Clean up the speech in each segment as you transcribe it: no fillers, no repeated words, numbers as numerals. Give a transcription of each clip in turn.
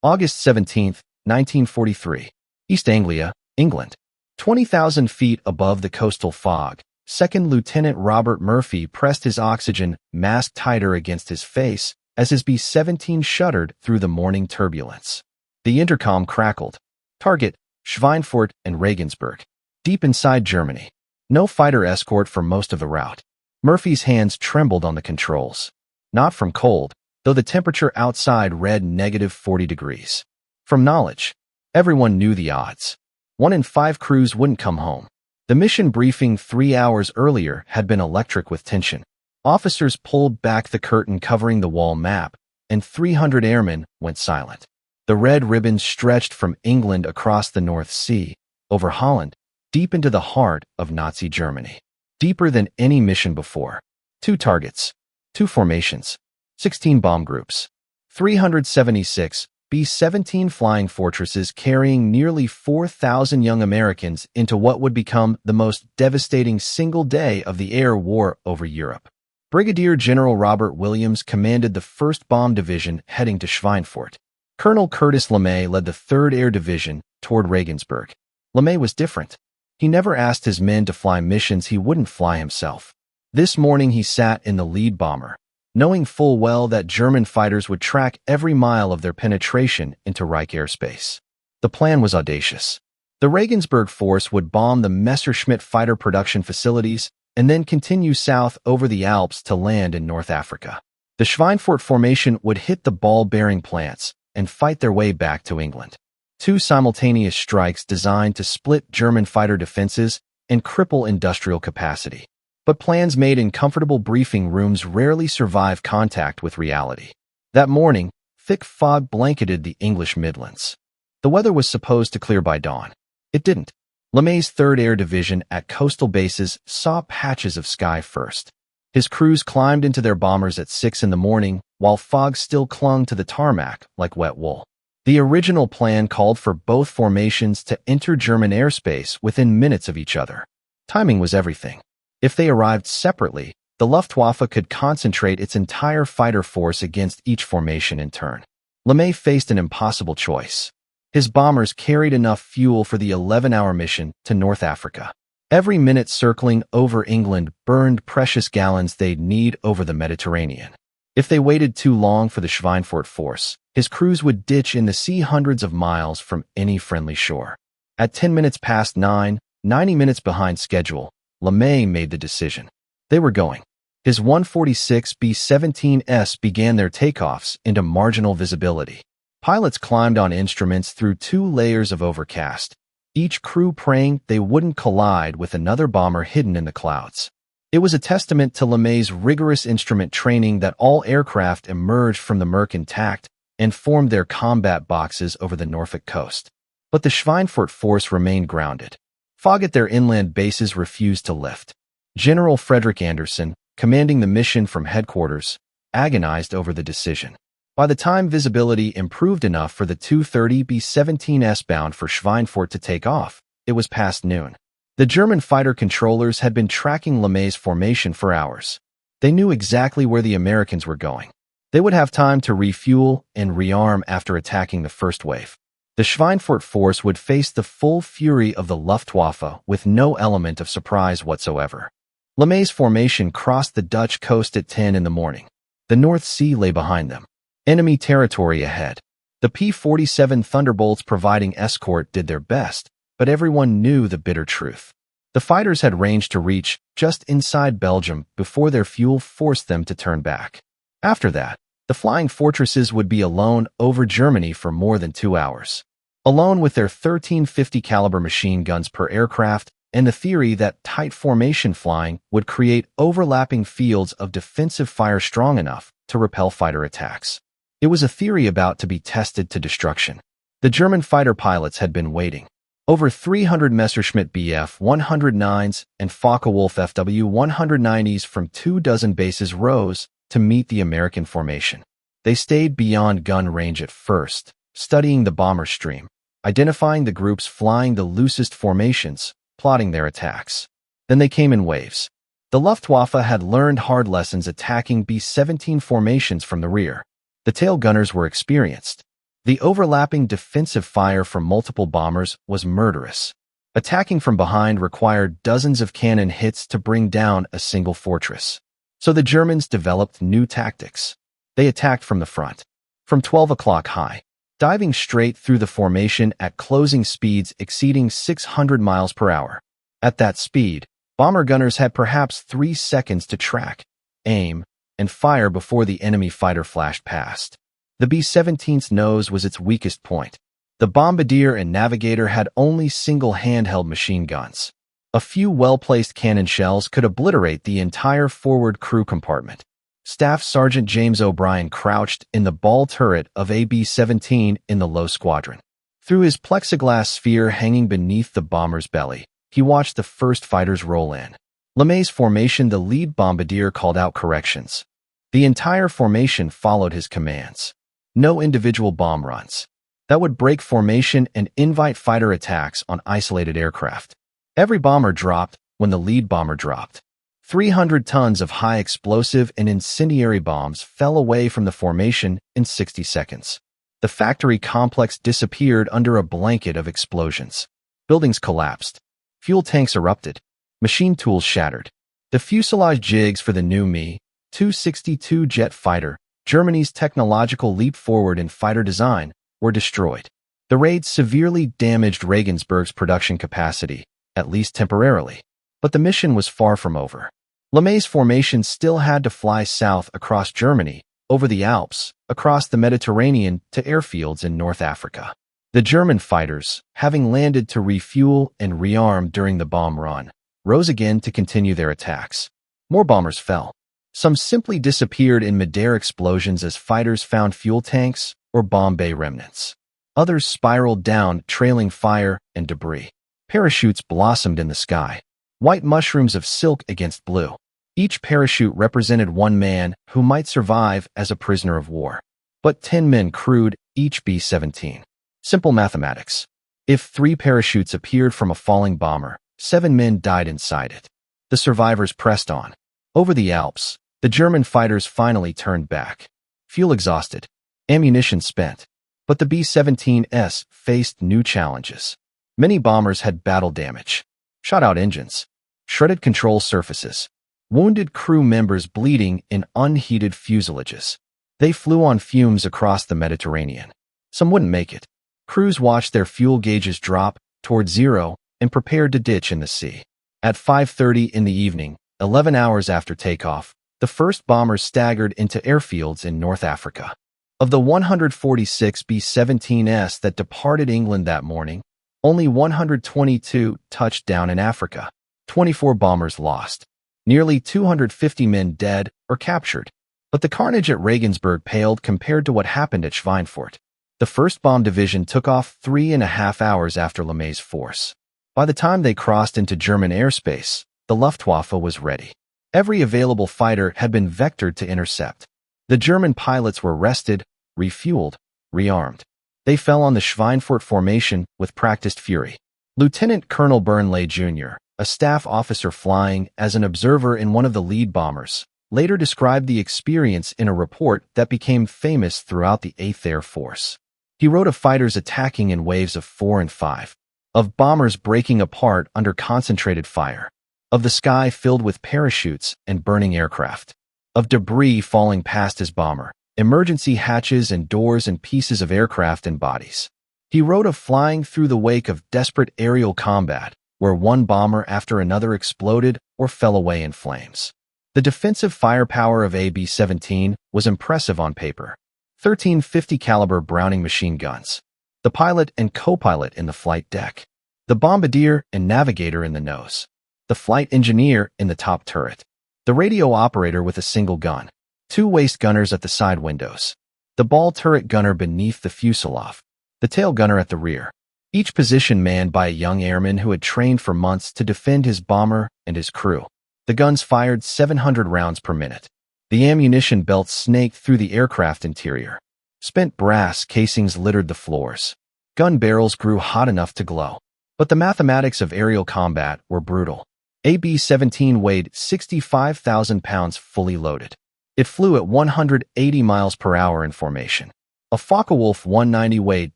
August 17, 1943. East Anglia, England. 20,000 feet above the coastal fog, Second Lieutenant Robert Murphy pressed his oxygen mask tighter against his face as his B-17 shuddered through the morning turbulence. The intercom crackled. Target, Schweinfurt and Regensburg. Deep inside Germany. No fighter escort for most of the route. Murphy's hands trembled on the controls. Not from cold, though the temperature outside read -40 degrees. From knowledge. Everyone knew the odds. 1 in 5 crews wouldn't come home. The mission briefing 3 hours earlier had been electric with tension. Officers pulled back the curtain covering the wall map, and 300 airmen went silent. The red ribbons stretched from England across the North Sea, over Holland, deep into the heart of Nazi Germany. Deeper than any mission before. 2 targets, 2 formations, 16 bomb groups, 376 B-17 flying fortresses carrying nearly 4,000 young Americans into what would become the most devastating single day of the air war over Europe. Brigadier General Robert Williams commanded the 1st Bomb Division heading to Schweinfurt. Colonel Curtis LeMay led the 3rd Air Division toward Regensburg. LeMay was different. He never asked his men to fly missions he wouldn't fly himself. This morning he sat in the lead bomber, knowing full well that German fighters would track every mile of their penetration into Reich airspace. The plan was audacious. The Regensburg force would bomb the Messerschmitt fighter production facilities and then continue south over the Alps to land in North Africa. The Schweinfurt formation would hit the ball-bearing plants and fight their way back to England. 2 simultaneous strikes designed to split German fighter defenses and cripple industrial capacity. But plans made in comfortable briefing rooms rarely survive contact with reality. That morning, thick fog blanketed the English Midlands. The weather was supposed to clear by dawn. It didn't. LeMay's 3rd Air Division at coastal bases saw patches of sky first. His crews climbed into their bombers at 6 in the morning, while fog still clung to the tarmac like wet wool. The original plan called for both formations to enter German airspace within minutes of each other. Timing was everything. If they arrived separately, the Luftwaffe could concentrate its entire fighter force against each formation in turn. LeMay faced an impossible choice. His bombers carried enough fuel for the 11-hour mission to North Africa. Every minute circling over England burned precious gallons they'd need over the Mediterranean. If they waited too long for the Schweinfurt force, his crews would ditch in the sea hundreds of miles from any friendly shore. At 10 minutes past 9, 90 minutes behind schedule, LeMay made the decision. They were going. His 146 B-17s began their takeoffs into marginal visibility. Pilots climbed on instruments through 2 layers of overcast, each crew praying they wouldn't collide with another bomber hidden in the clouds. It was a testament to LeMay's rigorous instrument training that all aircraft emerged from the murk intact and formed their combat boxes over the Norfolk coast. But the Schweinfurt force remained grounded. Fog at their inland bases refused to lift. General Frederick Anderson, commanding the mission from headquarters, agonized over the decision. By the time visibility improved enough for the 230 B-17s bound for Schweinfurt to take off, it was past noon. The German fighter controllers had been tracking LeMay's formation for hours. They knew exactly where the Americans were going. They would have time to refuel and rearm after attacking the first wave. The Schweinfurt force would face the full fury of the Luftwaffe with no element of surprise whatsoever. LeMay's formation crossed the Dutch coast at 10 in the morning. The North Sea lay behind them. Enemy territory ahead. The P-47 Thunderbolts providing escort did their best, but everyone knew the bitter truth. The fighters had range to reach just inside Belgium before their fuel forced them to turn back. After that, the flying fortresses would be alone over Germany for more than 2 hours. Alone with their 1350 caliber machine guns per aircraft and the theory that tight formation flying would create overlapping fields of defensive fire strong enough to repel fighter attacks. It was a theory about to be tested to destruction. The German fighter pilots had been waiting. Over 300 Messerschmitt Bf-109s and Focke-Wulf Fw-190s from 24 bases rose to meet the American formation. They stayed beyond gun range at first, studying the bomber stream, identifying the groups flying the loosest formations, plotting their attacks. Then they came in waves. The Luftwaffe had learned hard lessons attacking B-17 formations from the rear. The tail gunners were experienced. The overlapping defensive fire from multiple bombers was murderous. Attacking from behind required dozens of cannon hits to bring down a single fortress. So the Germans developed new tactics. They attacked from the front, from 12 o'clock high, diving straight through the formation at closing speeds exceeding 600 miles per hour. At that speed, bomber gunners had perhaps 3 seconds to track, aim, and fire before the enemy fighter flashed past. The B-17's nose was its weakest point. The bombardier and navigator had only single handheld machine guns. A few well-placed cannon shells could obliterate the entire forward crew compartment. Staff Sergeant James O'Brien crouched in the ball turret of a B-17 in the low squadron. Through his plexiglass sphere hanging beneath the bomber's belly, he watched the first fighters roll in. LeMay's formation, the lead bombardier, called out corrections. The entire formation followed his commands. No individual bomb runs. That would break formation and invite fighter attacks on isolated aircraft. Every bomber dropped when the lead bomber dropped. 300 tons of high explosive and incendiary bombs fell away from the formation in 60 seconds. The factory complex disappeared under a blanket of explosions. Buildings collapsed. Fuel tanks erupted. Machine tools shattered. The fuselage jigs for the new Me-262 jet fighter, Germany's technological leap forward in fighter design, were destroyed. The raid severely damaged Regensburg's production capacity, at least temporarily. But the mission was far from over. LeMay's formation still had to fly south across Germany, over the Alps, across the Mediterranean to airfields in North Africa. The German fighters, having landed to refuel and rearm during the bomb run, rose again to continue their attacks. More bombers fell. Some simply disappeared in mid-air explosions as fighters found fuel tanks or bomb bay remnants. Others spiraled down, trailing fire and debris. Parachutes blossomed in the sky, white mushrooms of silk against blue. Each parachute represented one man who might survive as a prisoner of war. But 10 men crewed each B-17. Simple mathematics. If 3 parachutes appeared from a falling bomber, 7 men died inside it. The survivors pressed on. Over the Alps, the German fighters finally turned back. Fuel exhausted, ammunition spent. But the B-17s faced new challenges. Many bombers had battle damage, shot-out engines, shredded control surfaces, wounded crew members bleeding in unheated fuselages. They flew on fumes across the Mediterranean. Some wouldn't make it. Crews watched their fuel gauges drop toward zero and prepared to ditch in the sea. At 5:30 in the evening, 11 hours after takeoff, the first bombers staggered into airfields in North Africa. Of the 146 B-17s that departed England that morning, only 122 touched down in Africa. 24 bombers lost. Nearly 250 men dead or captured. But the carnage at Regensburg paled compared to what happened at Schweinfurt. The 1st Bomb Division took off 3.5 hours after LeMay's force. By the time they crossed into German airspace, the Luftwaffe was ready. Every available fighter had been vectored to intercept. The German pilots were rested, refueled, rearmed. They fell on the Schweinfurt formation with practiced fury. Lieutenant Colonel Burnley Jr., a staff officer flying as an observer in one of the lead bombers, later described the experience in a report that became famous throughout the 8th Air Force. He wrote of fighters attacking in waves of 4 and 5, of bombers breaking apart under concentrated fire, of the sky filled with parachutes and burning aircraft, of debris falling past his bomber, emergency hatches and doors and pieces of aircraft and bodies. He wrote of flying through the wake of desperate aerial combat, where one bomber after another exploded or fell away in flames. The defensive firepower of a B-17 was impressive on paper. 13 50 caliber Browning machine guns. The pilot and co-pilot in the flight deck. The bombardier and navigator in the nose. The flight engineer in the top turret. The radio operator with a single gun. 2 waist gunners at the side windows. The ball turret gunner beneath the fuselage. The tail gunner at the rear. Each position manned by a young airman who had trained for months to defend his bomber and his crew. The guns fired 700 rounds per minute. The ammunition belts snaked through the aircraft interior. Spent brass casings littered the floors. Gun barrels grew hot enough to glow. But the mathematics of aerial combat were brutal. A B-17 weighed 65,000 pounds fully loaded. It flew at 180 miles per hour in formation. A Focke-Wulf 190 weighed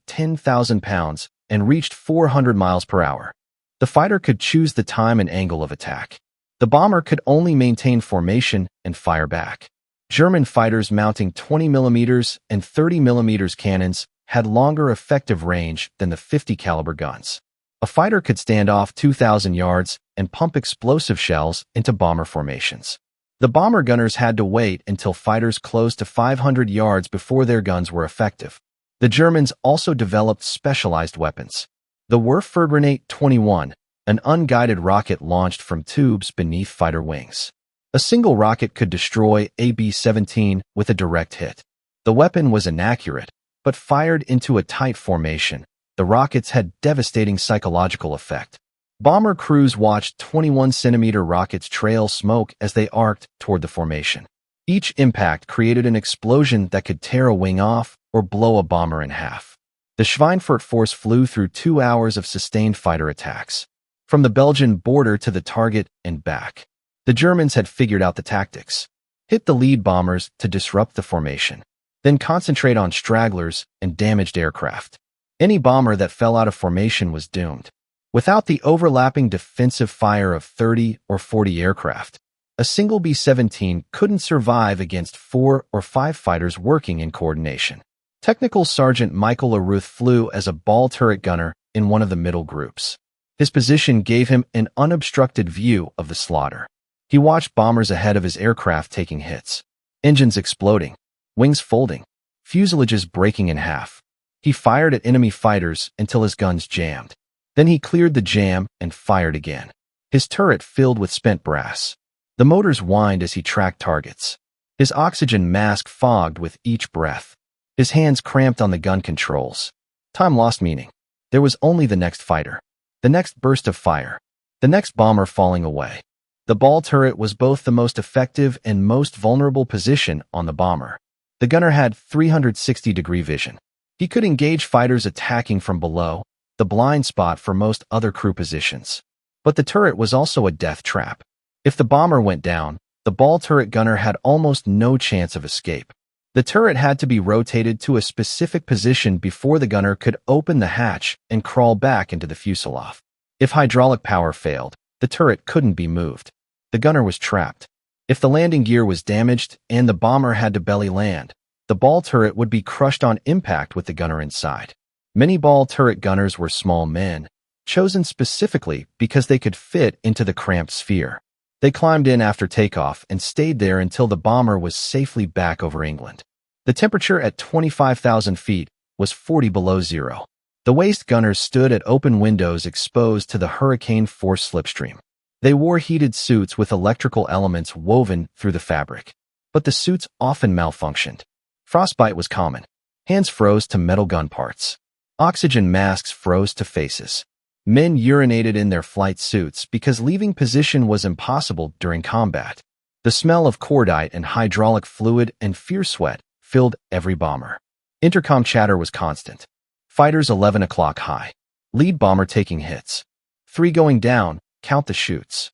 10,000 pounds and reached 400 miles per hour. The fighter could choose the time and angle of attack. The bomber could only maintain formation and fire back. German fighters mounting 20mm and 30mm cannons had longer effective range than the 50 caliber guns. A fighter could stand off 2,000 yards and pump explosive shells into bomber formations. The bomber gunners had to wait until fighters close to 500 yards before their guns were effective. The Germans also developed specialized weapons. The Wurfverbrenate 21, an unguided rocket launched from tubes beneath fighter wings. A single rocket could destroy a B-17 with a direct hit. The weapon was inaccurate, but fired into a tight formation, the rockets had devastating psychological effect. Bomber crews watched 21-centimeter rockets trail smoke as they arced toward the formation. Each impact created an explosion that could tear a wing off or blow a bomber in half. The Schweinfurt force flew through 2 hours of sustained fighter attacks, from the Belgian border to the target and back. The Germans had figured out the tactics. Hit the lead bombers to disrupt the formation, then concentrate on stragglers and damaged aircraft. Any bomber that fell out of formation was doomed. Without the overlapping defensive fire of 30 or 40 aircraft, a single B-17 couldn't survive against 4 or 5 fighters working in coordination. Technical Sergeant Michael Aruth flew as a ball turret gunner in one of the middle groups. His position gave him an unobstructed view of the slaughter. He watched bombers ahead of his aircraft taking hits, engines exploding, wings folding, fuselages breaking in half. He fired at enemy fighters until his guns jammed. Then he cleared the jam and fired again. His turret filled with spent brass. The motors whined as he tracked targets. His oxygen mask fogged with each breath. His hands cramped on the gun controls. Time lost meaning. There was only the next fighter, the next burst of fire, the next bomber falling away. The ball turret was both the most effective and most vulnerable position on the bomber. The gunner had 360-degree vision. He could engage fighters attacking from below, the blind spot for most other crew positions. But the turret was also a death trap. If the bomber went down, the ball turret gunner had almost no chance of escape. The turret had to be rotated to a specific position before the gunner could open the hatch and crawl back into the fuselage. If hydraulic power failed, the turret couldn't be moved. The gunner was trapped. If the landing gear was damaged and the bomber had to belly land, the ball turret would be crushed on impact with the gunner inside. Many ball turret gunners were small men, chosen specifically because they could fit into the cramped sphere. They climbed in after takeoff and stayed there until the bomber was safely back over England. The temperature at 25,000 feet was 40 below zero. The waist gunners stood at open windows exposed to the hurricane-force slipstream. They wore heated suits with electrical elements woven through the fabric. But the suits often malfunctioned. Frostbite was common. Hands froze to metal gun parts. Oxygen masks froze to faces. Men urinated in their flight suits because leaving position was impossible during combat. The smell of cordite and hydraulic fluid and fierce sweat filled every bomber. Intercom chatter was constant. Fighters 11 o'clock high. Lead bomber taking hits. 3 going down, count the shoots.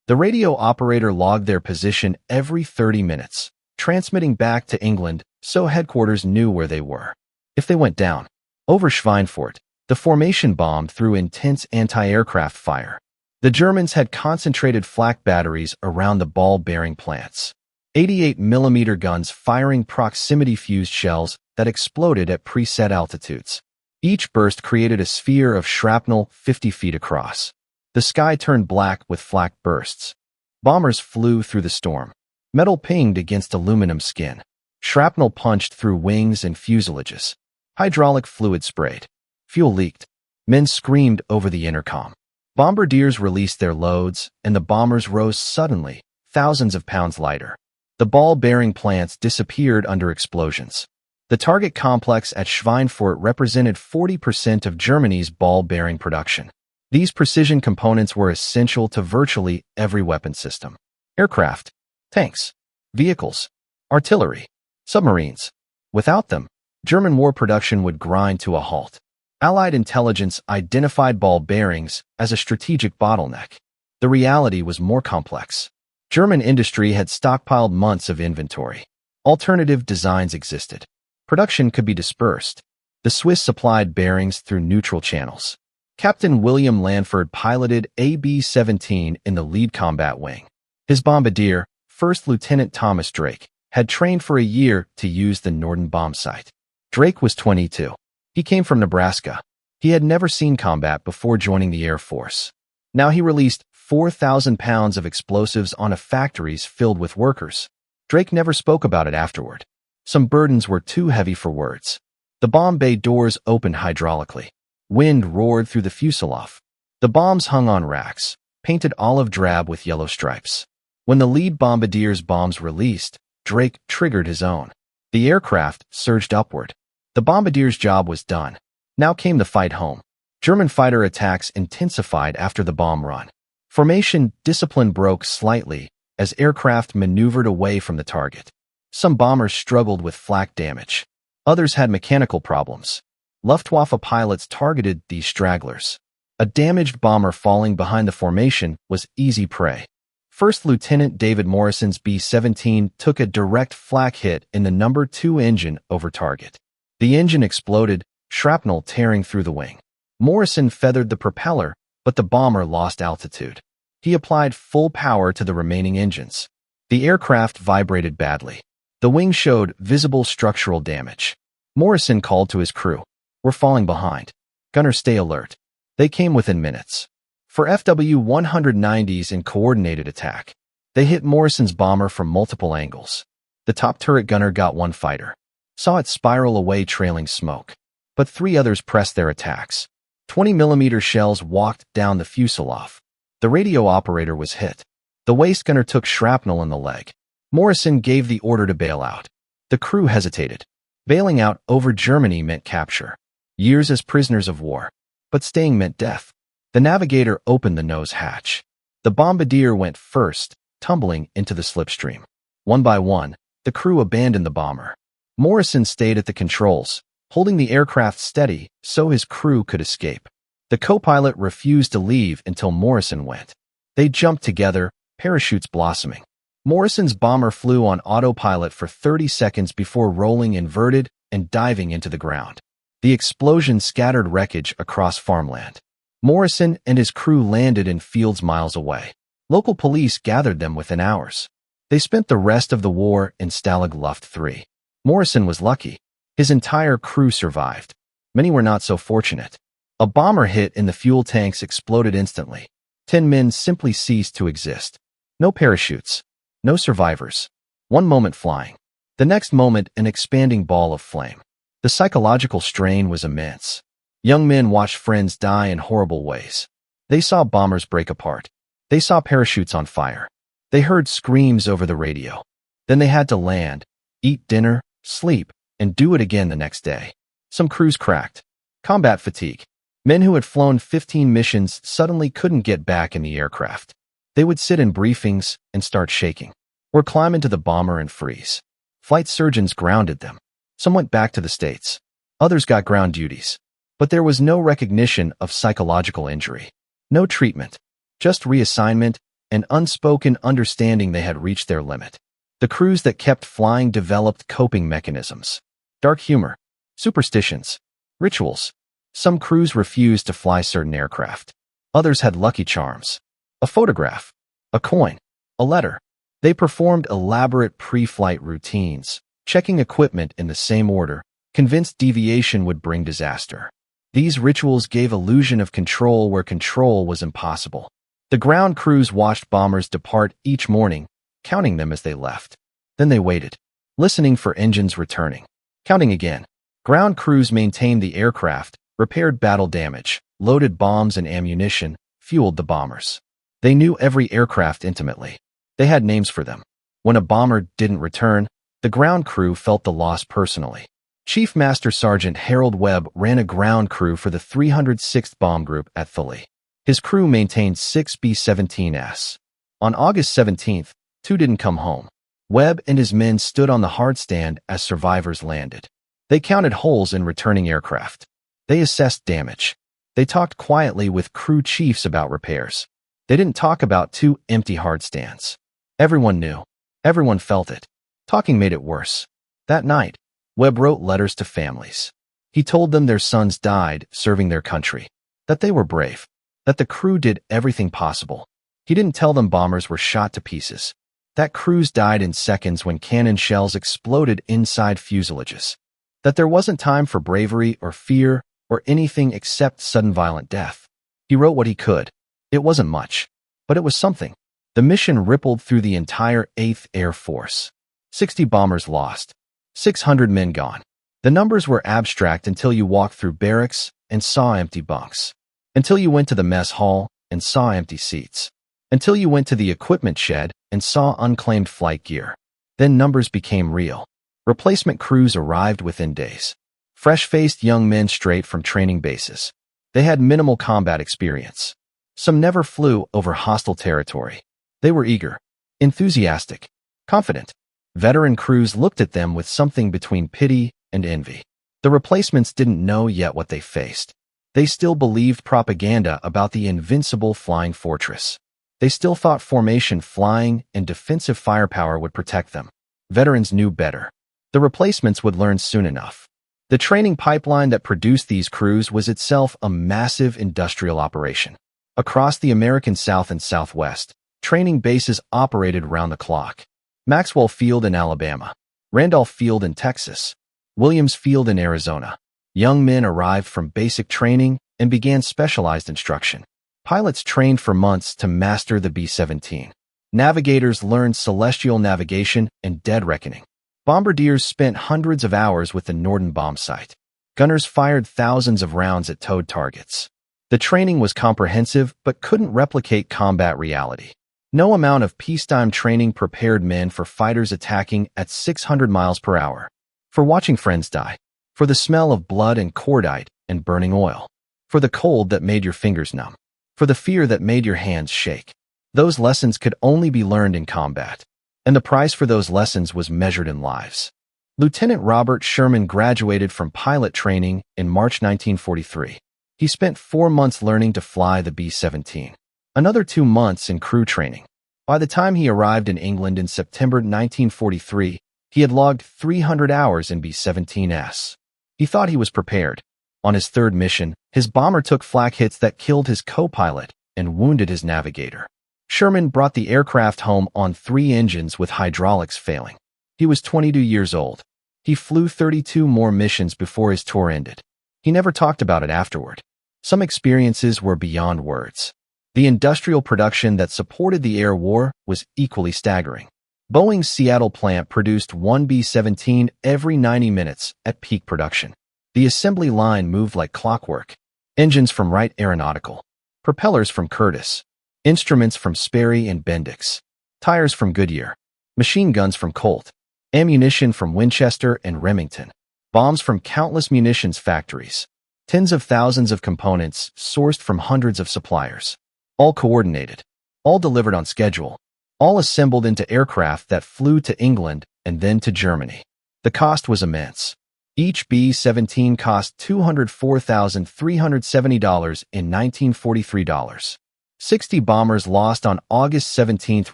The radio operator logged their position every 30 minutes, transmitting back to England so headquarters knew where they were. If they went down, over Schweinfurt, the formation bombed through intense anti-aircraft fire. The Germans had concentrated flak batteries around the ball-bearing plants. 88mm guns firing proximity-fused shells that exploded at preset altitudes. Each burst created a sphere of shrapnel 50 feet across. The sky turned black with flak bursts. Bombers flew through the storm. Metal pinged against aluminum skin. Shrapnel punched through wings and fuselages. Hydraulic fluid sprayed. Fuel leaked. Men screamed over the intercom. Bombardiers released their loads, and the bombers rose suddenly, thousands of pounds lighter. The ball-bearing plants disappeared under explosions. The target complex at Schweinfurt represented 40% of Germany's ball-bearing production. These precision components were essential to virtually every weapon system. Aircraft, tanks, vehicles, artillery, submarines. Without them, German war production would grind to a halt. Allied intelligence identified ball bearings as a strategic bottleneck. The reality was more complex. German industry had stockpiled months of inventory. Alternative designs existed. Production could be dispersed. The Swiss supplied bearings through neutral channels. Captain William Lanford piloted a B-17 in the lead combat wing. His bombardier, First Lieutenant Thomas Drake, had trained for a year to use the Norden bomb sight. Drake was 22. He came from Nebraska. He had never seen combat before joining the Air Force. Now he released 4,000 pounds of explosives on factories filled with workers. Drake never spoke about it afterward. Some burdens were too heavy for words. The bomb bay doors opened hydraulically. Wind roared through the fuselage. The bombs hung on racks, painted olive drab with yellow stripes. When the lead bombardier's bombs released, Drake triggered his own. The aircraft surged upward. The bombardier's job was done. Now came the fight home. German fighter attacks intensified after the bomb run. Formation discipline broke slightly as aircraft maneuvered away from the target. Some bombers struggled with flak damage. Others had mechanical problems. Luftwaffe pilots targeted these stragglers. A damaged bomber falling behind the formation was easy prey. First Lieutenant David Morrison's B-17 took a direct flak hit in the No. 2 engine over target. The engine exploded, shrapnel tearing through the wing. Morrison feathered the propeller, but the bomber lost altitude. He applied full power to the remaining engines. The aircraft vibrated badly. The wing showed visible structural damage. Morrison called to his crew. "We're falling behind. Gunner, stay alert." They came within minutes. For FW-190s in coordinated attack, they hit Morrison's bomber from multiple angles. The top turret gunner got one fighter. Saw it spiral away trailing smoke. But 3 others pressed their attacks. 20mm shells walked down the fuselage. The radio operator was hit. The waist gunner took shrapnel in the leg. Morrison gave the order to bail out. The crew hesitated. Bailing out over Germany meant capture. Years as prisoners of war. But staying meant death. The navigator opened the nose hatch. The bombardier went first, tumbling into the slipstream. One by one, the crew abandoned the bomber. Morrison stayed at the controls, holding the aircraft steady so his crew could escape. The co-pilot refused to leave until Morrison went. They jumped together, parachutes blossoming. Morrison's bomber flew on autopilot for 30 seconds before rolling inverted and diving into the ground. The explosion scattered wreckage across farmland. Morrison and his crew landed in fields miles away. Local police gathered them within hours. They spent the rest of the war in Stalag Luft 3. Morrison was lucky. His entire crew survived. Many were not so fortunate. A bomber hit in the fuel tanks exploded instantly. 10 men simply ceased to exist. No parachutes. No survivors. One moment flying. The next moment an expanding ball of flame. The psychological strain was immense. Young men watched friends die in horrible ways. They saw bombers break apart. They saw parachutes on fire. They heard screams over the radio. Then they had to land, eat dinner, sleep, and do it again the next day. Some crews cracked. Combat fatigue. Men who had flown 15 missions suddenly couldn't get back in the aircraft. They would sit in briefings and start shaking, or climb into the bomber and freeze. Flight surgeons grounded them. Some went back to the States. Others got ground duties. But there was no recognition of psychological injury. No treatment. Just reassignment and unspoken understanding they had reached their limit. The crews that kept flying developed coping mechanisms. Dark humor. Superstitions. Rituals. Some crews refused to fly certain aircraft. Others had lucky charms. A photograph. A coin. A letter. They performed elaborate pre-flight routines, checking equipment in the same order, convinced deviation would bring disaster. These rituals gave illusion of control where control was impossible. The ground crews watched bombers depart each morning, counting them as they left. Then they waited, listening for engines returning. Counting again. Ground crews maintained the aircraft, repaired battle damage, loaded bombs and ammunition, fueled the bombers. They knew every aircraft intimately. They had names for them. When a bomber didn't return, the ground crew felt the loss personally. Chief Master Sergeant Harold Webb ran a ground crew for the 306th Bomb Group at Thule. His crew maintained 6 B-17s. On August 17th, 2 didn't come home. Webb and his men stood on the hardstand as survivors landed. They counted holes in returning aircraft. They assessed damage. They talked quietly with crew chiefs about repairs. They didn't talk about 2 empty hardstands. Everyone knew. Everyone felt it. Talking made it worse. That night, Webb wrote letters to families. He told them their sons died serving their country, that they were brave, that the crew did everything possible. He didn't tell them bombers were shot to pieces, that crews died in seconds when cannon shells exploded inside fuselages, that there wasn't time for bravery or fear or anything except sudden violent death. He wrote what he could. It wasn't much, but it was something. The mission rippled through the entire 8th Air Force. 60 bombers lost, 600 men gone. The numbers were abstract until you walked through barracks and saw empty bunks, until you went to the mess hall and saw empty seats, until you went to the equipment shed and saw unclaimed flight gear. Then numbers became real. Replacement crews arrived within days. Fresh-faced young men straight from training bases. They had minimal combat experience. Some never flew over hostile territory. They were eager, enthusiastic, confident. Veteran crews looked at them with something between pity and envy. The replacements didn't know yet what they faced. They still believed propaganda about the invincible flying fortress. They still thought formation flying and defensive firepower would protect them. Veterans knew better. The replacements would learn soon enough. The training pipeline that produced these crews was itself a massive industrial operation. Across the American South and Southwest, training bases operated round the clock. Maxwell Field in Alabama, Randolph Field in Texas, Williams Field in Arizona. Young men arrived from basic training and began specialized instruction. Pilots trained for months to master the B-17. Navigators learned celestial navigation and dead reckoning. Bombardiers spent hundreds of hours with the Norden bomb sight. Gunners fired thousands of rounds at towed targets. The training was comprehensive but couldn't replicate combat reality. No amount of peacetime training prepared men for fighters attacking at 600 miles per hour, for watching friends die, for the smell of blood and cordite and burning oil, for the cold that made your fingers numb, for the fear that made your hands shake. Those lessons could only be learned in combat, and the price for those lessons was measured in lives. Lieutenant Robert Sherman graduated from pilot training in March 1943. He spent 4 months learning to fly the B-17. Another 2 months in crew training. By the time he arrived in England in September 1943, he had logged 300 hours in B-17s. He thought he was prepared. On his 3rd mission, his bomber took flak hits that killed his co-pilot and wounded his navigator. Sherman brought the aircraft home on 3 engines with hydraulics failing. He was 22 years old. He flew 32 more missions before his tour ended. He never talked about it afterward. Some experiences were beyond words. The industrial production that supported the air war was equally staggering. Boeing's Seattle plant produced 1 B-17 every 90 minutes at peak production. The assembly line moved like clockwork. Engines from Wright Aeronautical, propellers from Curtiss, instruments from Sperry and Bendix, tires from Goodyear, machine guns from Colt, ammunition from Winchester and Remington, bombs from countless munitions factories, tens of thousands of components sourced from hundreds of suppliers. All coordinated, all delivered on schedule, all assembled into aircraft that flew to England and then to Germany. The cost was immense. Each B-17 cost $204,370 in 1943 dollars. 60 bombers lost on August 17th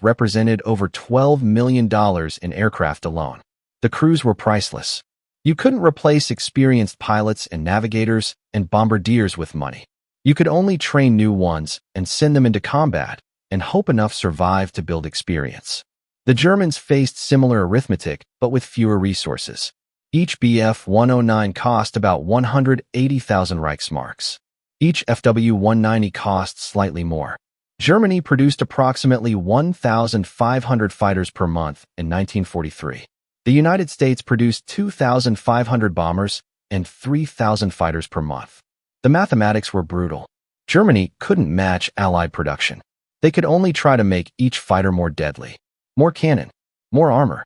represented over $12 million in aircraft alone. The crews were priceless. You couldn't replace experienced pilots and navigators and bombardiers with money. You could only train new ones and send them into combat and hope enough survive to build experience. The Germans faced similar arithmetic, but with fewer resources. Each Bf-109 cost about 180,000 Reichsmarks. Each FW-190 cost slightly more. Germany produced approximately 1,500 fighters per month in 1943. The United States produced 2,500 bombers and 3,000 fighters per month. The mathematics were brutal. Germany couldn't match Allied production. They could only try to make each fighter more deadly. More cannon, more armor,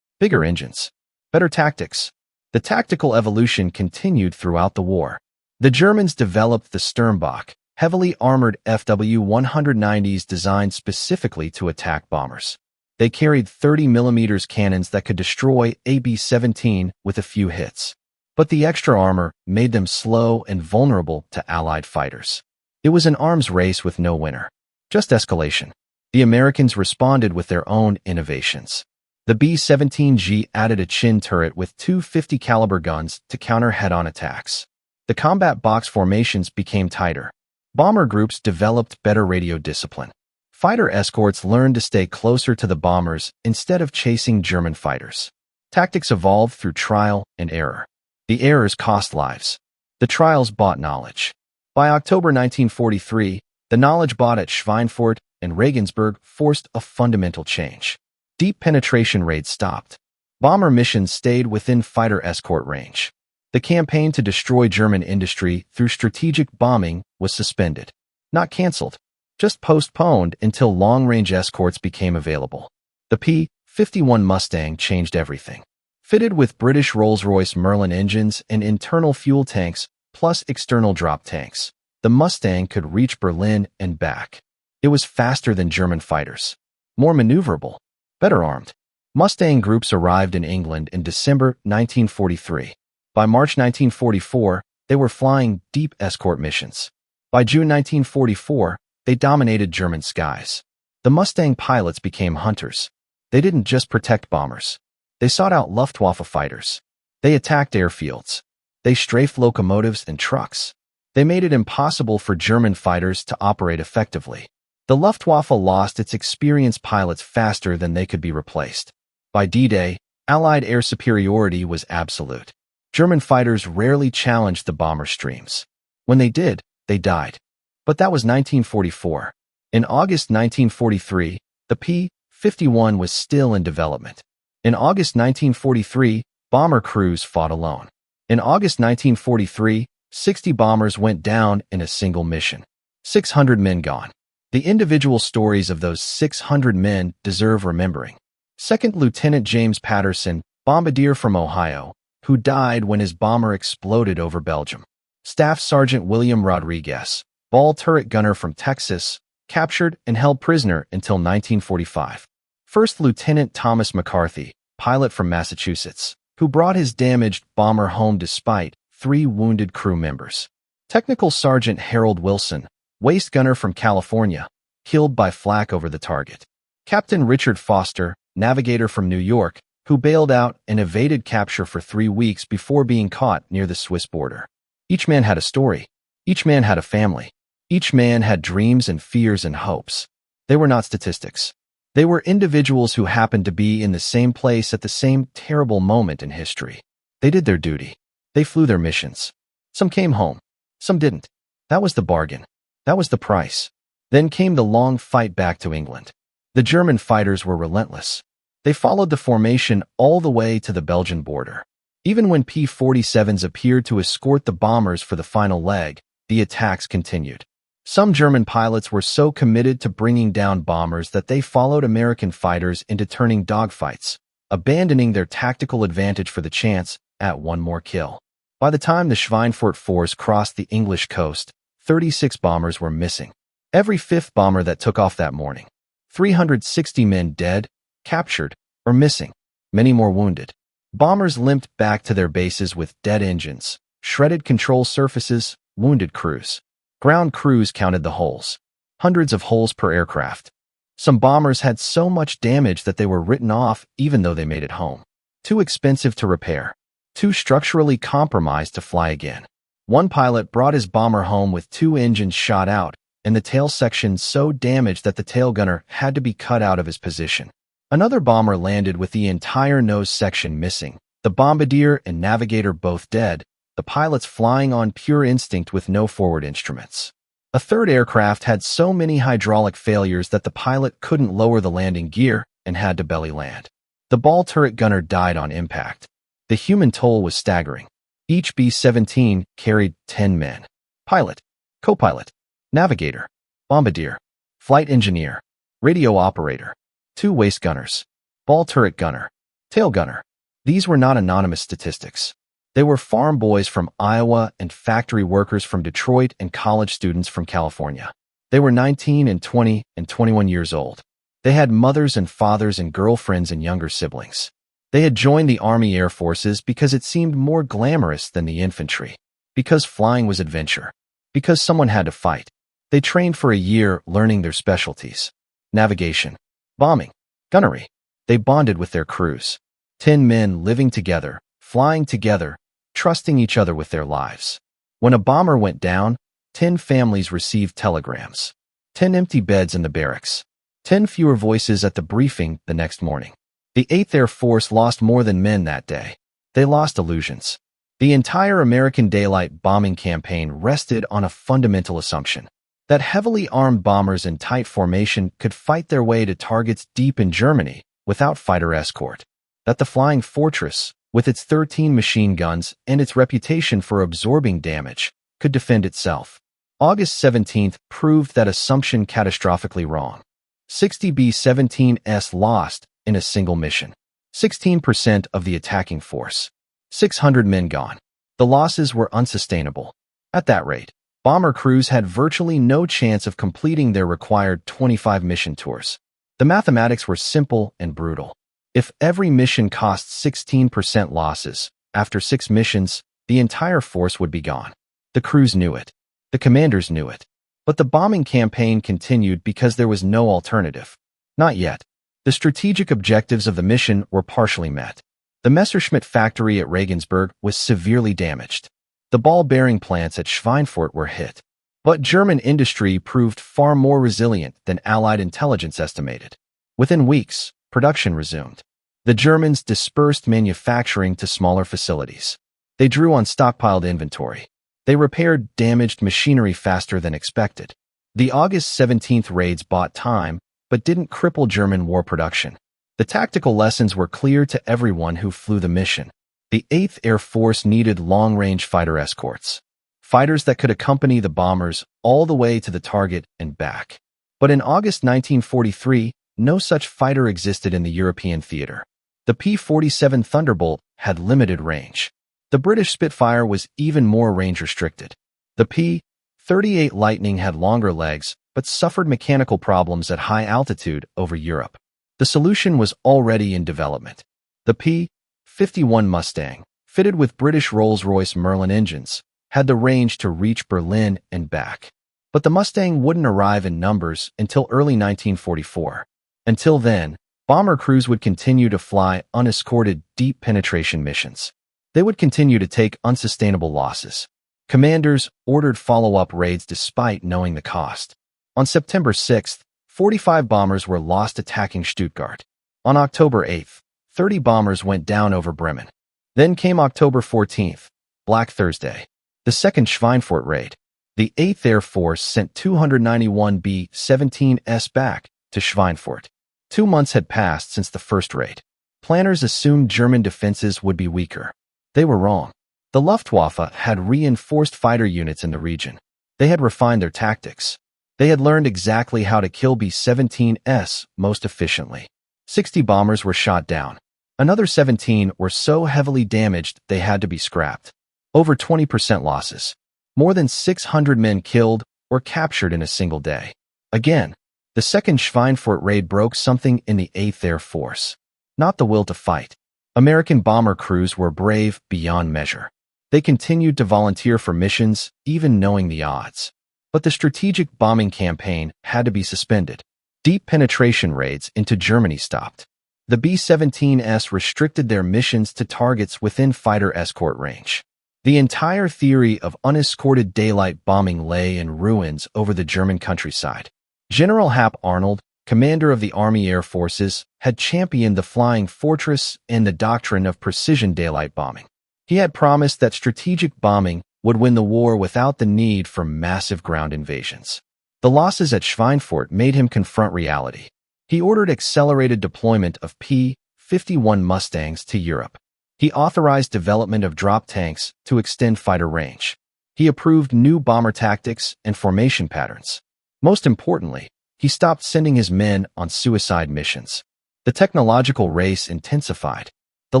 bigger engines, better tactics. The tactical evolution continued throughout the war. The Germans developed the Sturmbach, heavily armored FW-190s designed specifically to attack bombers. They carried 30mm cannons that could destroy a B-17 with a few hits. But the extra armor made them slow and vulnerable to Allied fighters. It was an arms race with no winner, just escalation. The Americans responded with their own innovations. The B-17G added a chin turret with two 50 caliber guns to counter head-on attacks. The combat box formations became tighter. Bomber groups developed better radio discipline. Fighter escorts learned to stay closer to the bombers instead of chasing German fighters. Tactics evolved through trial and error. The errors cost lives. The trials bought knowledge. By October 1943, the knowledge bought at Schweinfurt and Regensburg forced a fundamental change. Deep penetration raids stopped. Bomber missions stayed within fighter escort range. The campaign to destroy German industry through strategic bombing was suspended. Not canceled, just postponed until long-range escorts became available. The P-51 Mustang changed everything. Fitted with British Rolls-Royce Merlin engines and internal fuel tanks, plus external drop tanks, the Mustang could reach Berlin and back. It was faster than German fighters, more maneuverable, better armed. Mustang groups arrived in England in December 1943. By March 1944, they were flying deep escort missions. By June 1944, they dominated German skies. The Mustang pilots became hunters. They didn't just protect bombers. They sought out Luftwaffe fighters. They attacked airfields. They strafed locomotives and trucks. They made it impossible for German fighters to operate effectively. The Luftwaffe lost its experienced pilots faster than they could be replaced. By D-Day, Allied air superiority was absolute. German fighters rarely challenged the bomber streams. When they did, they died. But that was 1944. In August 1943, the P-51 was still in development. In August 1943, bomber crews fought alone. In August 1943, 60 bombers went down in a single mission. 600 men gone. The individual stories of those 600 men deserve remembering. Second Lieutenant James Patterson, bombardier from Ohio, who died when his bomber exploded over Belgium. Staff Sergeant William Rodriguez, ball turret gunner from Texas, captured and held prisoner until 1945. First Lieutenant Thomas McCarthy, pilot from Massachusetts, who brought his damaged bomber home despite 3 wounded crew members. Technical Sergeant Harold Wilson, waist gunner from California, killed by flak over the target. Captain Richard Foster, navigator from New York, who bailed out and evaded capture for 3 weeks before being caught near the Swiss border. Each man had a story. Each man had a family. Each man had dreams and fears and hopes. They were not statistics. They were individuals who happened to be in the same place at the same terrible moment in history. They did their duty. They flew their missions. Some came home. Some didn't. That was the bargain. That was the price. Then came the long fight back to England. The German fighters were relentless. They followed the formation all the way to the Belgian border. Even when P-47s appeared to escort the bombers for the final leg, the attacks continued. Some German pilots were so committed to bringing down bombers that they followed American fighters into turning dogfights, abandoning their tactical advantage for the chance at one more kill. By the time the Schweinfurt force crossed the English coast, 36 bombers were missing. Every 5th bomber that took off that morning. 360 men dead, captured, or missing. Many more wounded. Bombers limped back to their bases with dead engines, shredded control surfaces, wounded crews. Ground crews counted the holes. Hundreds of holes per aircraft. Some bombers had so much damage that they were written off even though they made it home. Too expensive to repair. Too structurally compromised to fly again. One pilot brought his bomber home with 2 engines shot out and the tail section so damaged that the tail gunner had to be cut out of his position. Another bomber landed with the entire nose section missing, the bombardier and navigator both dead, the pilots flying on pure instinct with no forward instruments. A third aircraft had so many hydraulic failures that the pilot couldn't lower the landing gear and had to belly land. The ball turret gunner died on impact. The human toll was staggering. Each B-17 carried 10 men. Pilot, co-pilot, navigator, bombardier, flight engineer, radio operator, 2 waist gunners, ball turret gunner, tail gunner. These were not anonymous statistics. They were farm boys from Iowa and factory workers from Detroit and college students from California. They were 19 and 20 and 21 years old. They had mothers and fathers and girlfriends and younger siblings. They had joined the Army Air Forces because it seemed more glamorous than the infantry, because flying was adventure, because someone had to fight. They trained for a year learning their specialties: navigation, bombing, gunnery, They bonded with their crews. 10 men living together, flying together, trusting each other with their lives. When a bomber went down, 10 families received telegrams. 10 empty beds in the barracks. 10 fewer voices at the briefing the next morning. The 8th Air Force lost more than men that day. They lost illusions. The entire American daylight bombing campaign rested on a fundamental assumption that heavily armed bombers in tight formation could fight their way to targets deep in Germany without fighter escort. That the Flying Fortress, with its 13 machine guns and its reputation for absorbing damage, could defend itself. August 17th proved that assumption catastrophically wrong. 60 B-17s lost in a single mission. 16% of the attacking force. 600 men gone. The losses were unsustainable. At that rate, bomber crews had virtually no chance of completing their required 25 mission tours. The mathematics were simple and brutal. If every mission cost 16% losses, after 6 missions, the entire force would be gone. The crews knew it. The commanders knew it. But the bombing campaign continued because there was no alternative. Not yet. The strategic objectives of the mission were partially met. The Messerschmitt factory at Regensburg was severely damaged. The ball-bearing plants at Schweinfurt were hit. But German industry proved far more resilient than Allied intelligence estimated. Within weeks, production resumed. The Germans dispersed manufacturing to smaller facilities. They drew on stockpiled inventory. They repaired damaged machinery faster than expected. The August 17th raids bought time, but didn't cripple German war production. The tactical lessons were clear to everyone who flew the mission. The 8th Air Force needed long-range fighter escorts. Fighters that could accompany the bombers all the way to the target and back. But in August 1943, no such fighter existed in the European theater. The P-47 Thunderbolt had limited range. The British Spitfire was even more range-restricted. The P-38 Lightning had longer legs, but suffered mechanical problems at high altitude over Europe. The solution was already in development. The P-51 Mustang, fitted with British Rolls-Royce Merlin engines, had the range to reach Berlin and back. But the Mustang wouldn't arrive in numbers until early 1944. Until then, bomber crews would continue to fly unescorted deep penetration missions. They would continue to take unsustainable losses. Commanders ordered follow-up raids despite knowing the cost. On September 6th, 45 bombers were lost attacking Stuttgart. On October 8th, 30 bombers went down over Bremen. Then came October 14th, Black Thursday, the second Schweinfurt raid. The 8th Air Force sent 291 B-17s back to Schweinfurt. 2 months had passed since the first raid. Planners assumed German defenses would be weaker. They were wrong. The Luftwaffe had reinforced fighter units in the region. They had refined their tactics. They had learned exactly how to kill B-17s most efficiently. 60 bombers were shot down. Another 17 were so heavily damaged they had to be scrapped. Over 20% losses. More than 600 men killed or captured in a single day. Again, the second Schweinfurt raid broke something in the 8th Air Force. Not the will to fight. American bomber crews were brave beyond measure. They continued to volunteer for missions, even knowing the odds. But the strategic bombing campaign had to be suspended. Deep penetration raids into Germany stopped. The B-17s restricted their missions to targets within fighter escort range. The entire theory of unescorted daylight bombing lay in ruins over the German countryside. General Hap Arnold, commander of the Army Air Forces, had championed the Flying Fortress and the doctrine of precision daylight bombing. He had promised that strategic bombing would win the war without the need for massive ground invasions. The losses at Schweinfurt made him confront reality. He ordered accelerated deployment of P-51 Mustangs to Europe. He authorized development of drop tanks to extend fighter range. He approved new bomber tactics and formation patterns. Most importantly, he stopped sending his men on suicide missions. The technological race intensified. The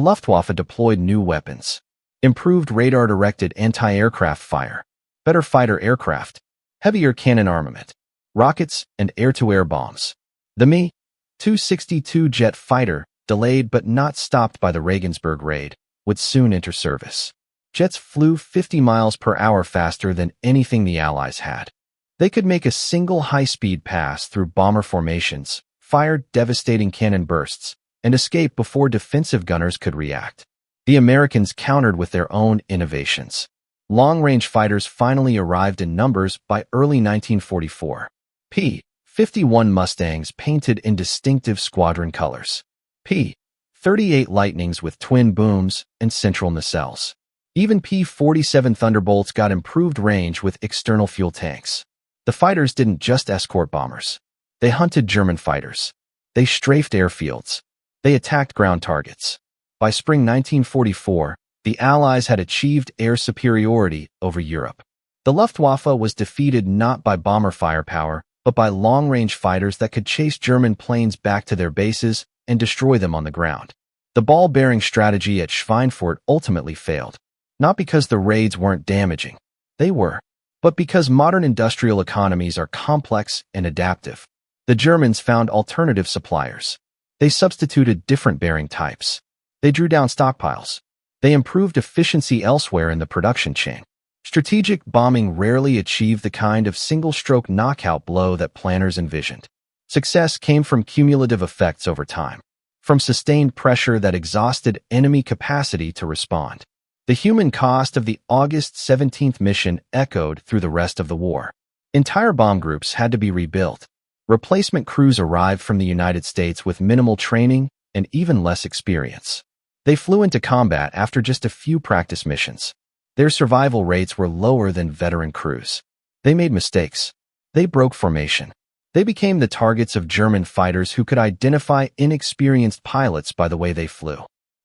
Luftwaffe deployed new weapons. Improved radar-directed anti-aircraft fire, better fighter aircraft, heavier cannon armament, rockets, and air-to-air bombs. The Me-262 jet fighter, delayed but not stopped by the Regensburg raid, would soon enter service. Jets flew 50 miles per hour faster than anything the Allies had. They could make a single high-speed pass through bomber formations, fire devastating cannon bursts, and escape before defensive gunners could react. The Americans countered with their own innovations. Long-range fighters finally arrived in numbers by early 1944. P-51 Mustangs painted in distinctive squadron colors. P-38 Lightnings with twin booms and central nacelles. Even P-47 Thunderbolts got improved range with external fuel tanks. The fighters didn't just escort bombers. They hunted German fighters. They strafed airfields. They attacked ground targets. By spring 1944, the Allies had achieved air superiority over Europe. The Luftwaffe was defeated not by bomber firepower, but by long-range fighters that could chase German planes back to their bases and destroy them on the ground. The ball-bearing strategy at Schweinfurt ultimately failed, not because the raids weren't damaging. They were, but because modern industrial economies are complex and adaptive. The Germans found alternative suppliers. They substituted different bearing types. They drew down stockpiles. They improved efficiency elsewhere in the production chain. Strategic bombing rarely achieved the kind of single-stroke knockout blow that planners envisioned. Success came from cumulative effects over time, from sustained pressure that exhausted enemy capacity to respond. The human cost of the August 17th mission echoed through the rest of the war. Entire bomb groups had to be rebuilt. Replacement crews arrived from the United States with minimal training and even less experience. They flew into combat after just a few practice missions. Their survival rates were lower than veteran crews. They made mistakes. They broke formation. They became the targets of German fighters who could identify inexperienced pilots by the way they flew.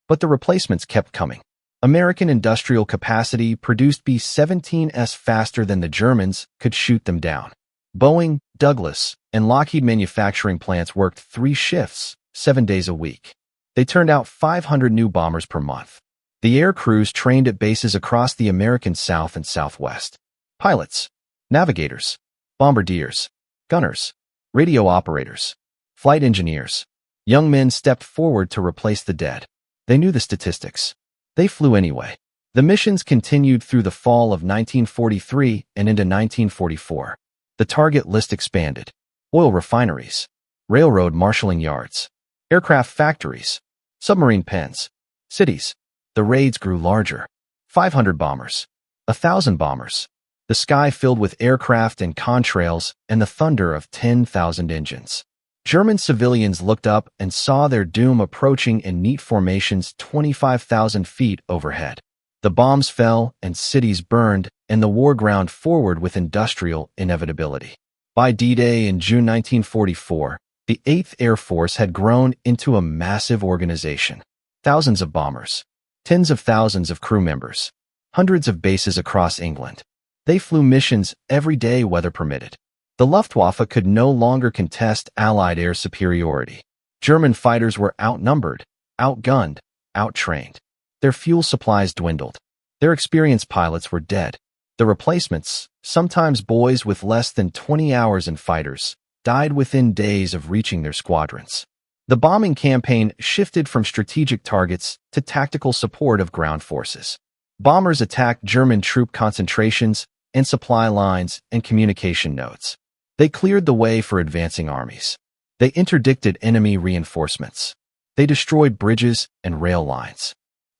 But the replacements kept coming. American industrial capacity produced B-17s faster than the Germans could shoot them down. Boeing, Douglas, and Lockheed manufacturing plants worked 3 shifts, 7 days a week. They turned out 500 new bombers per month. The air crews trained at bases across the American South and Southwest. Pilots, navigators, bombardiers, gunners, radio operators, flight engineers. Young men stepped forward to replace the dead. They knew the statistics. They flew anyway. The missions continued through the fall of 1943 and into 1944. The target list expanded. Oil refineries, railroad marshalling yards, aircraft factories, submarine pens, cities. The raids grew larger. 500 bombers, 1,000 bombers. The sky filled with aircraft and contrails and the thunder of 10,000 engines. German civilians looked up and saw their doom approaching in neat formations 25,000 feet overhead. The bombs fell and cities burned, and the war ground forward with industrial inevitability. By D-Day in June 1944, the 8th Air Force had grown into a massive organization. Thousands of bombers, tens of thousands of crew members, hundreds of bases across England. They flew missions every day, weather permitted. The Luftwaffe could no longer contest Allied air superiority. German fighters were outnumbered, outgunned, outtrained. Their fuel supplies dwindled. Their experienced pilots were dead. The replacements, sometimes boys with less than 20 hours in fighters, died within days of reaching their squadrons. The bombing campaign shifted from strategic targets to tactical support of ground forces. Bombers attacked German troop concentrations and supply lines and communication nodes. They cleared the way for advancing armies. They interdicted enemy reinforcements. They destroyed bridges and rail lines.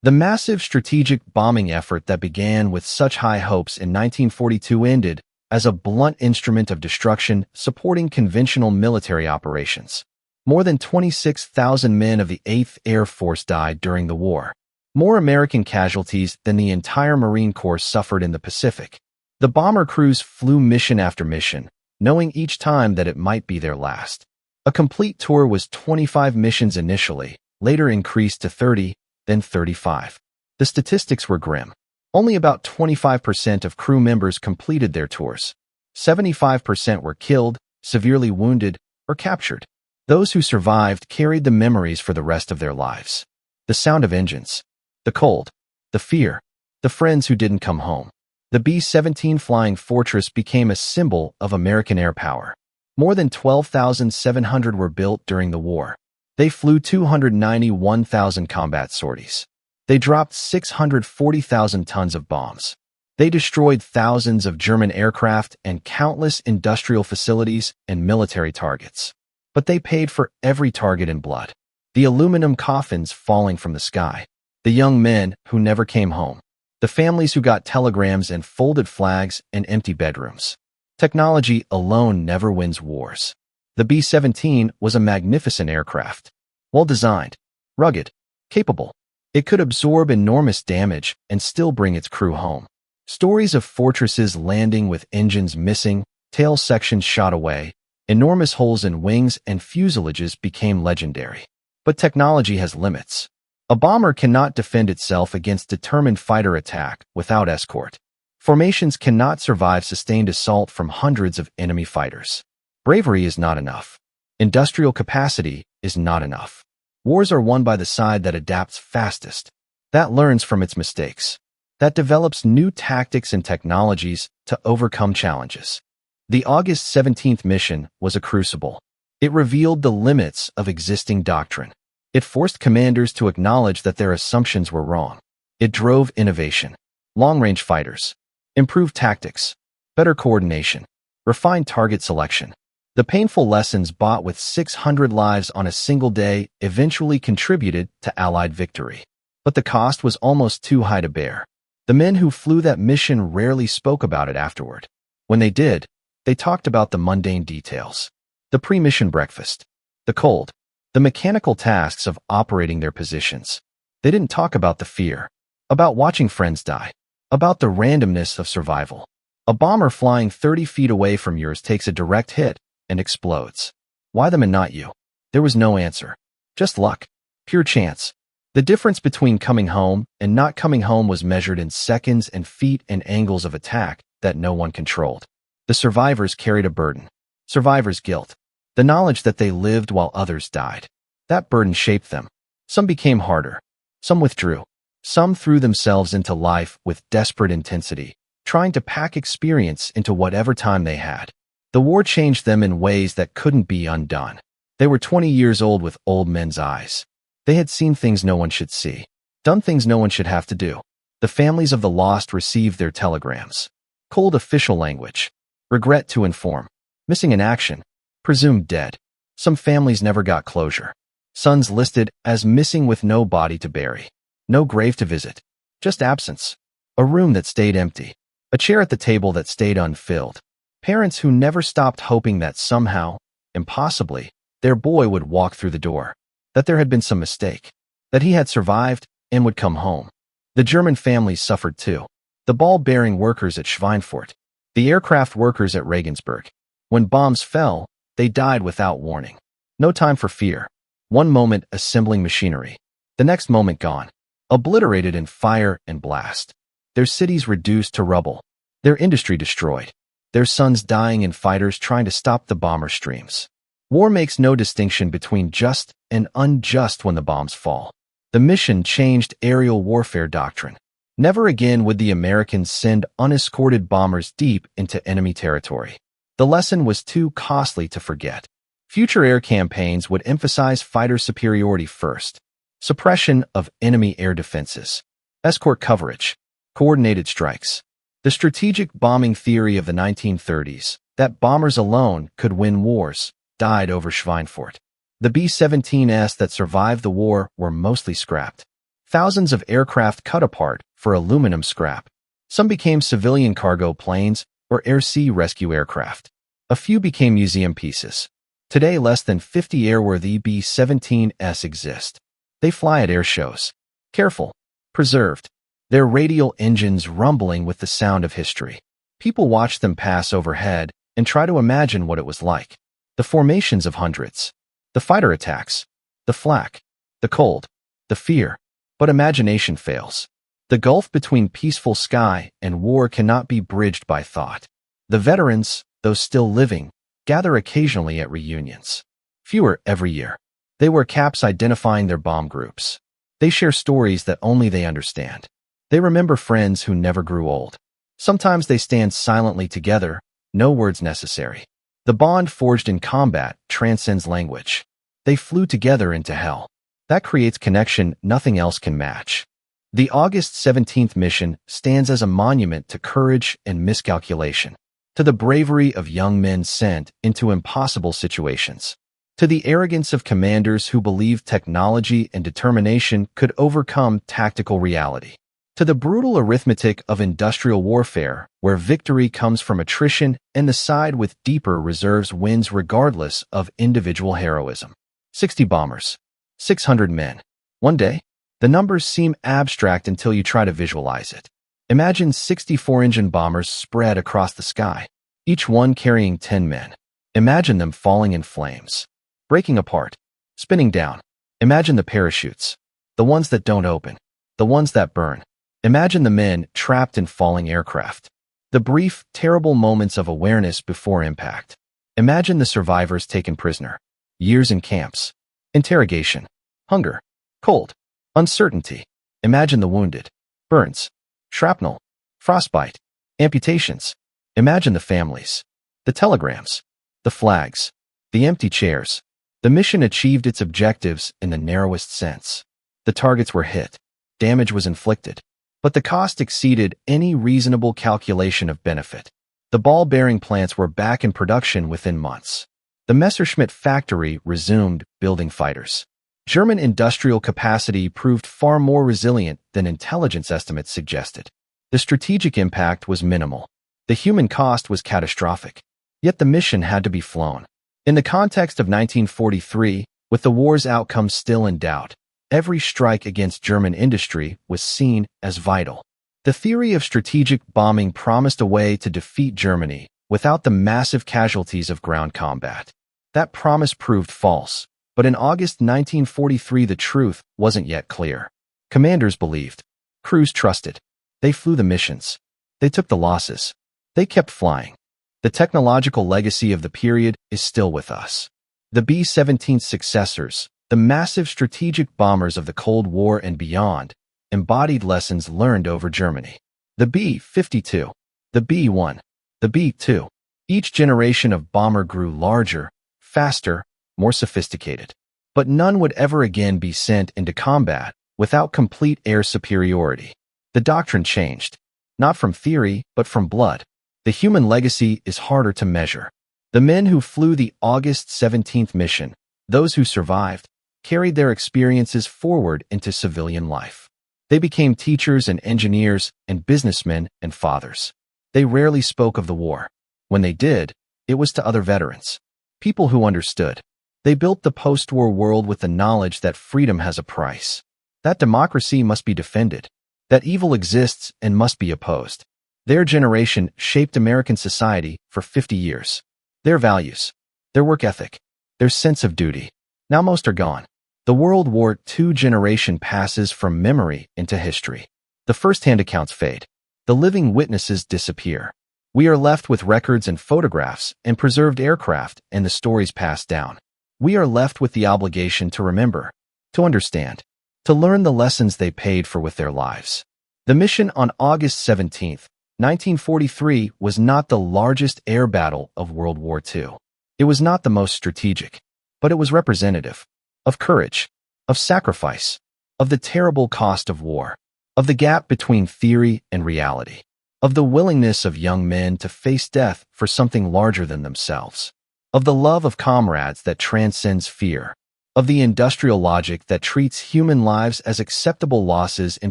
The massive strategic bombing effort that began with such high hopes in 1942 ended as a blunt instrument of destruction supporting conventional military operations. More than 26,000 men of the 8th Air Force died during the war. More American casualties than the entire Marine Corps suffered in the Pacific. The bomber crews flew mission after mission, knowing each time that it might be their last. A complete tour was 25 missions initially, later increased to 30, then 35. The statistics were grim. Only about 25% of crew members completed their tours. 75% were killed, severely wounded, or captured. Those who survived carried the memories for the rest of their lives. The sound of engines, the cold, the fear, the friends who didn't come home. The B-17 Flying Fortress became a symbol of American air power. More than 12,700 were built during the war. They flew 291,000 combat sorties. They dropped 640,000 tons of bombs. They destroyed thousands of German aircraft and countless industrial facilities and military targets. But they paid for every target in blood. the aluminum coffins falling from the sky, the young men who never came home, the families who got telegrams and folded flags and empty bedrooms. Technology alone never wins wars. The B-17 was a magnificent aircraft. Well-designed, rugged, capable. It could absorb enormous damage and still bring its crew home. Stories of fortresses landing with engines missing, tail sections shot away, enormous holes in wings and fuselages became legendary. But technology has limits. A bomber cannot defend itself against determined fighter attack without escort. Formations cannot survive sustained assault from hundreds of enemy fighters. Bravery is not enough. Industrial capacity is not enough. Wars are won by the side that adapts fastest, that learns from its mistakes, that develops new tactics and technologies to overcome challenges. The August 17th mission was a crucible. It revealed the limits of existing doctrine. It forced commanders to acknowledge that their assumptions were wrong. It drove innovation, long-range fighters, improved tactics, better coordination, refined target selection. The painful lessons bought with 600 lives on a single day eventually contributed to Allied victory. But the cost was almost too high to bear. The men who flew that mission rarely spoke about it afterward. When they did, they talked about the mundane details. The pre-mission breakfast, the cold, the mechanical tasks of operating their positions. They didn't talk about the fear, about watching friends die, about the randomness of survival. A bomber flying 30 feet away from yours takes a direct hit and explodes. Why them and not you? There was no answer. Just luck. Pure chance. The difference between coming home and not coming home was measured in seconds and feet and angles of attack that no one controlled. The survivors carried a burden. Survivors' guilt. The knowledge that they lived while others died. That burden shaped them. Some became harder. Some withdrew. Some threw themselves into life with desperate intensity, trying to pack experience into whatever time they had. The war changed them in ways that couldn't be undone. They were 20 years old with old men's eyes. They had seen things no one should see, done things no one should have to do. The families of the lost received their telegrams. Cold official language. Regret to inform. Missing in action. Presumed dead. Some families never got closure. Sons listed as missing with no body to bury. No grave to visit. Just absence. A room that stayed empty. A chair at the table that stayed unfilled. Parents who never stopped hoping that somehow, impossibly, their boy would walk through the door. That there had been some mistake. That he had survived and would come home. The German families suffered too. The ball-bearing workers at Schweinfurt. The aircraft workers at Regensburg. When bombs fell, they died without warning. No time for fear. One moment assembling machinery. The next moment gone. Obliterated in fire and blast. Their cities reduced to rubble. Their industry destroyed. Their sons dying in fighters trying to stop the bomber streams. War makes no distinction between just and unjust when the bombs fall. The mission changed aerial warfare doctrine. Never again would the Americans send unescorted bombers deep into enemy territory. The lesson was too costly to forget. Future air campaigns would emphasize fighter superiority first. Suppression of enemy air defenses. Escort coverage. Coordinated strikes. The strategic bombing theory of the 1930s, that bombers alone could win wars, died over Schweinfurt. The B-17s that survived the war were mostly scrapped. Thousands of aircraft cut apart for aluminum scrap. Some became civilian cargo planes or air-sea rescue aircraft. A few became museum pieces. Today, less than 50 airworthy B-17s exist. They fly at air shows. Careful. Preserved. Their radial engines rumbling with the sound of history. People watch them pass overhead and try to imagine what it was like. The formations of hundreds. The fighter attacks. The flak. The cold. The fear. But imagination fails. The gulf between peaceful sky and war cannot be bridged by thought. The veterans, those still living, gather occasionally at reunions. Fewer every year. They wear caps identifying their bomb groups. They share stories that only they understand. They remember friends who never grew old. Sometimes they stand silently together, no words necessary. The bond forged in combat transcends language. They flew together into hell. That creates connection nothing else can match. The August 17th mission stands as a monument to courage and miscalculation, to the bravery of young men sent into impossible situations, to the arrogance of commanders who believed technology and determination could overcome tactical reality, to the brutal arithmetic of industrial warfare, where victory comes from attrition and the side with deeper reserves wins regardless of individual heroism. 60 bombers, 600 men. One day, the numbers seem abstract until you try to visualize it. Imagine 64-engine bombers spread across the sky, each one carrying 10 men. Imagine them falling in flames, breaking apart, spinning down. Imagine the parachutes, the ones that don't open, the ones that burn. Imagine the men trapped in falling aircraft, the brief, terrible moments of awareness before impact. Imagine the survivors taken prisoner, years in camps, interrogation, hunger, cold, uncertainty. Imagine the wounded, burns, shrapnel, frostbite, amputations. Imagine the families, the telegrams, the flags, the empty chairs. The mission achieved its objectives in the narrowest sense. The targets were hit, damage was inflicted, but the cost exceeded any reasonable calculation of benefit. The ball-bearing plants were back in production within months. The Messerschmitt factory resumed building fighters. German industrial capacity proved far more resilient than intelligence estimates suggested. The strategic impact was minimal. The human cost was catastrophic. Yet the mission had to be flown. In the context of 1943, with the war's outcome still in doubt, every strike against German industry was seen as vital. The theory of strategic bombing promised a way to defeat Germany without the massive casualties of ground combat. That promise proved false, but in August 1943 the truth wasn't yet clear. Commanders believed. Crews trusted. They flew the missions. They took the losses. They kept flying. The technological legacy of the period is still with us. The B-17's successors, the massive strategic bombers of the Cold War and beyond, embodied lessons learned over Germany. The B-52, the B-1, the B-2. Each generation of bomber grew larger, faster, more sophisticated. But none would ever again be sent into combat without complete air superiority. The doctrine changed, not from theory, but from blood. The human legacy is harder to measure. The men who flew the August 17th mission, those who survived, carried their experiences forward into civilian life. They became teachers and engineers and businessmen and fathers. They rarely spoke of the war. When they did, it was to other veterans, people who understood. They built the post-war world with the knowledge that freedom has a price, that democracy must be defended, that evil exists and must be opposed. Their generation shaped American society for 50 years. Their values, their work ethic, their sense of duty. Now most are gone. The World War II generation passes from memory into history. The first-hand accounts fade. The living witnesses disappear. We are left with records and photographs and preserved aircraft and the stories passed down. We are left with the obligation to remember, to understand, to learn the lessons they paid for with their lives. The mission on August 17th, 1943 was not the largest air battle of World War II. It was not the most strategic, but it was representative of courage, of sacrifice, of the terrible cost of war, of the gap between theory and reality, of the willingness of young men to face death for something larger than themselves, of the love of comrades that transcends fear, of the industrial logic that treats human lives as acceptable losses in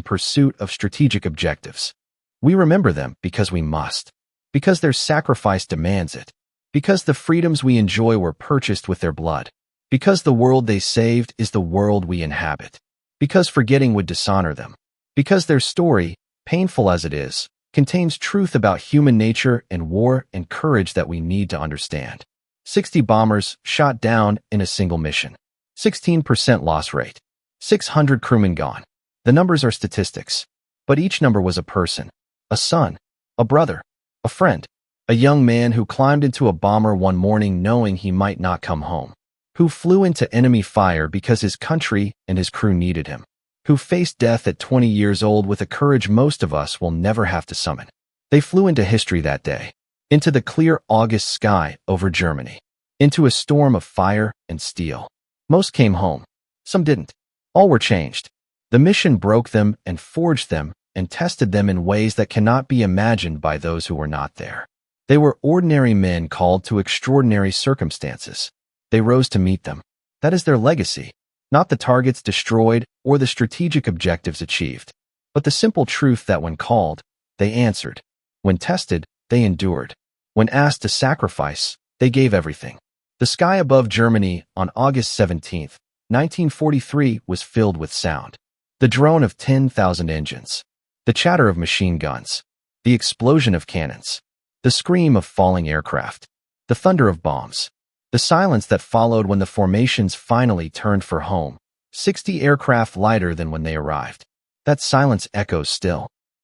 pursuit of strategic objectives. We remember them because we must, because their sacrifice demands it, because the freedoms we enjoy were purchased with their blood, because the world they saved is the world we inhabit, because forgetting would dishonor them, because their story, painful as it is, contains truth about human nature and war and courage that we need to understand. 60 bombers shot down in a single mission. 16% loss rate. 600 crewmen gone. The numbers are statistics, but each number was a person. A son, a brother, a friend, a young man who climbed into a bomber one morning knowing he might not come home, who flew into enemy fire because his country and his crew needed him, who faced death at 20 years old with a courage most of us will never have to summon. They flew into history that day, into the clear August sky over Germany, into a storm of fire and steel. Most came home. Some didn't. All were changed. The mission broke them and forged them and tested them in ways that cannot be imagined by those who were not there. They were ordinary men called to extraordinary circumstances. They rose to meet them. That is their legacy, not the targets destroyed or the strategic objectives achieved, but the simple truth that when called, they answered. When tested, they endured. When asked to sacrifice, they gave everything. The sky above Germany on August 17, 1943 was filled with sound. The drone of 10,000 engines, the chatter of machine guns, the explosion of cannons, the scream of falling aircraft, the thunder of bombs, the silence that followed when the formations finally turned for home, 60 aircraft lighter than when they arrived. That silence echoes still.